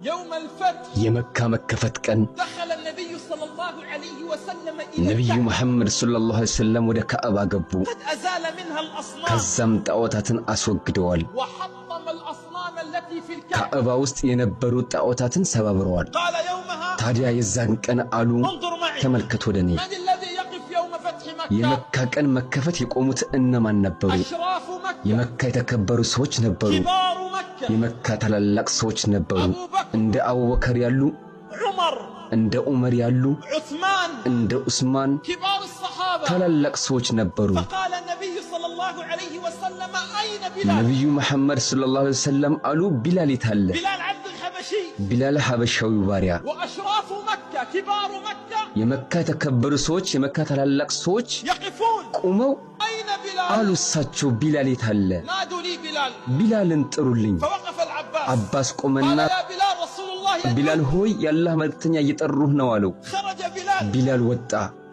يوم الفتح يمكة مكفت كان دخل النبي صلى الله عليه وسلم إلى نبي محمد صلى الله عليه وسلم ودا كعبة قبو قد أزال منها الأصنام كزم تأوتاتن أسوق دوال وحطم الأصنام التي في الكعبة كعبة وسط ينبرو تأوتاتن سبابروال قال يومها تاديا يزان كان قالو انظر معي تملكت ودني من الذي يقف يوم فتح مكة يمكة كان مكفت يقومت إنما نبرو أشراف مكة يمكة يتكبروا سوچ نبرو كبار مكة يمكة تلالق سوچ نبرو أبو بكر عند أبو بكر يالو عمر عند عمر يالو عثمان عند عثمان كبار الصحابة تلالق سوچ نبرو فقال النبي صلى الله عليه وسلم أين بلال نبي محمد صلى الله عليه وسلم قالوا بلال يتهل بلال عبد الحبشي بلال حبشاوي باريا وأشراف مكة كبار مكة يمكة تكبر سوچ يمكة تلالق سوچ يقفون قوموا أين بلال قالوا ساتشو بلال يتهل نادوا لي بلال بلال انطرولين فوقف العباس عباس قال قومنا يا بلال رسول الله يدعو بلال هوي يالله ملكتنيا يطروه ነው አለው خرج بلال بلال ወጣ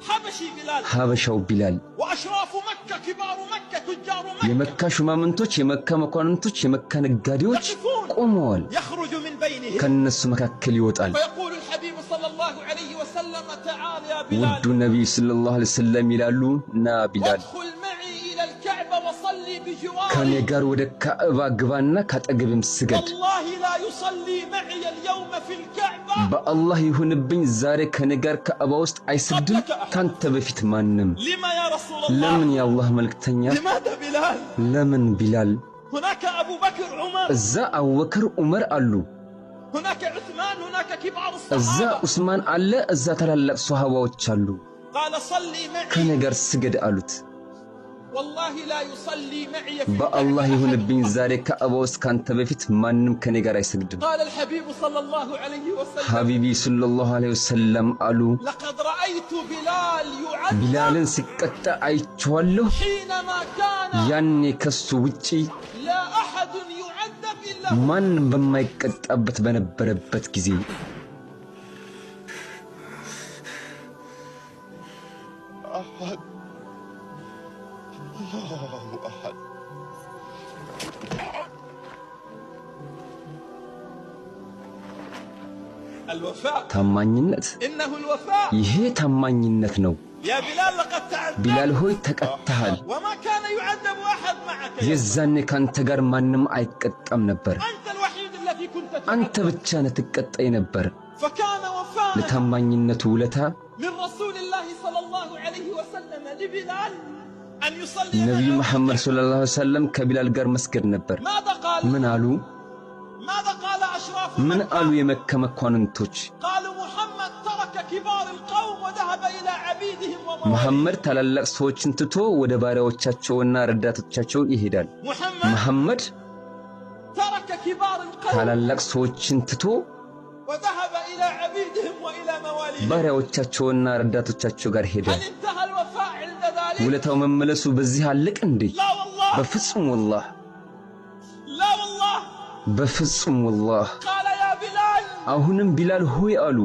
حبشي بلال ሀበሻው بلال وأشراف مكة كبار مكة تجار مكة የመካ ሹማምንቶች የመካ መኳንንቶች የመካ ነጋዴዎች ቆመዋል يخرج من بينهم ከነሱ መካከል ይወጣል فيقول الحبيب صلى الله عليه وسلم تعال يا بلال ውዱ ነብይ ሰለላሁ ዐለይሂ ወሰለም ይላሉ ና ቢላል ادخل معي إلى الكعبة وصلي ከኔ بجواري ጋር ወደ ካዕባ ግባና ካጠገብም ስገድ والله لا يصلي معي اليوم في الكعبة በአላህ ይሁንብኝ ዛሬ ከኔ ጋር ካዕባ ውስጥ አይሰግድም ካንተ በፊት ማንም لما يا رسول الله ለምን ያአላህ መልእክተኛ لماذا بلال ለምን ቢላል هناك أبو بكر عمر እዛ አቡበክር ዑመር አሉ هناك عثمان هناك كبار እዛ الصحابة ዑስማን አለ እዛ ታላላቅ ሱሐባዎች አሉ قال صلي معي ከኔ ጋር ስገድ አሉት والله لا يصلي معي في በአላህ الكعبة ይሁንብኝ أحد. ዛሬ ካዕባ ውስጥ ካንተ በፊት ማንም ከኔ ጋር አይሰግድም قال الحبيب صلى الله عليه وسلم ሐቢቢ ሰለላሁ ዐለይሂ ወሰለም አሉ لقد رأيت بلال يعذب ቢላልን ሲቀጣ አይቼዋለሁ حينما كان ያኔ ከሱ ውጪ لا أحد يعذب إلا ማንም በማይቀጣበት በነበረበት ጊዜ أحد الله أحد الوفاء ታማኝነት إنه الوفاء ይሄ ታማኝነት ነው يا بلال لقد تعذب ቢላል ሆይ ተቀጣሃል وما كان يعذب أحد معك يا የዛኔ ካንተ ጋር ማንም አይቀጣም ነበር أنت الوحيد الذي كنت አንተ تعذب ብቻ ነህ ትቀጣይ ነበር فكان وفاء ለታማኝነቱ ውለታ من رسول الله صلى الله عليه وسلم لبلال أن يصلي ነብዩ معه. መሐመድ ሰለላሁ ዐለይሂ ወሰለም ከቢላል ጋር መስገድ ነበር ماذا قال ምን አሉ ماذا قال أشراف ምን مكة؟ አሉ የመካ መኳንንቶች قالوا محمد ترك كبار القوم وذهب إلى عبيدهم መሐመድ ومواليهم ታላላቅ ሰዎችን ትቶ ወደ ባሪያዎቻቸውና ረዳቶቻቸው ይሄዳል محمد መሐመድ ترك كبار القوم ታላላቅ ሰዎችን ትቶ وذهب إلى عبيدهم وإلى مواليهم ባሪያዎቻቸውና ረዳቶቻቸው ጋር ሄደ هل انتهى الوفاء عند ذلك؟ ውለታው መመለሱ በዚህ አለቅ እንዴ لا والله በፍጹም والله لا والله በፍጹም والله قال يا بلال አሁንም ቢላል ሆይ አሉ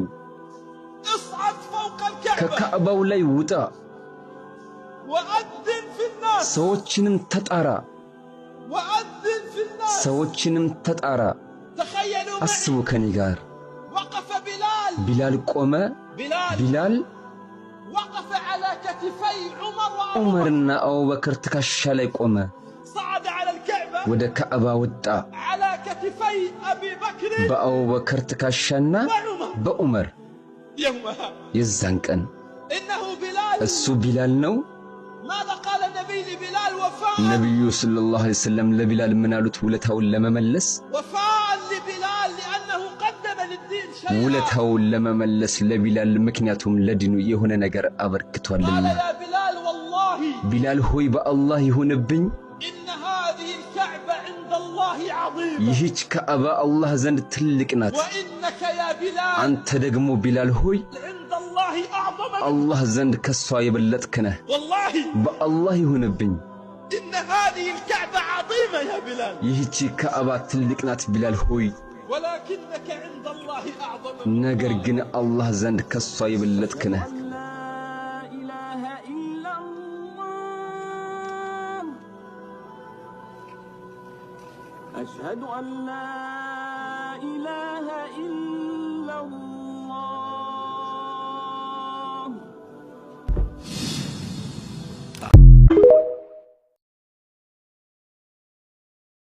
اصعد فوق الكعبة ከካዕባው ላይ ውጣ وأذن في الناس ሰዎችንም ተጣራ وأذن في الناس ሰዎችንም ተጣራ تخيلوا አስቡ معي ከኔ ጋር وقف بلال ቢላል ቆመ بلال ቢላል وقف على كتفي عمر وأبو بكر ዑመርና አቡበክር ትከሻ ላይ ቆመ صعد على الكعبة ወደ ካዕባ ወጣ على كتفي أبي بكر በአቡበክር ትከሻና وعمر በዑመር يومها የዛን ቀን إنه بلال እሱ ቢላል ነው ماذا قال النبي لبلال وفاء ነብዩ ሰለላሁ ዐለይሂ ወሰለም ለቢላል ምን አሉት ውለታውን ለመመለስ وفاء لبلال لأنه قدم للدين شيئا ውለታውን ለመመለስ ለቢላል ምክንያቱም ለዲኑ የሆነ ነገር قال አበርክቷልና يا بلال والله ቢላል ሆይ በአላህ ይሁንብኝ إن هذه الكعبة عند الله عظيمة ይህች ካዕባ አላህ ዘንድ ትልቅ ናት وإنك يا بلال አንተ ደግሞ ቢላል ሆይ عند الله أعظم منك. አላህ ዘንድ ከሷ የበለጥክ ነህ والله በአላህ ይሁንብኝ إن هذه الكعبة عظيمة يا بلال ይህች ካዕባ ትልቅ ናት ቢላል ሆይ ولكنك عند الله أعظم ነገር ግን አላህ ዘንድ ከሷ የበለጥክ ነህ أشهد أن لا إله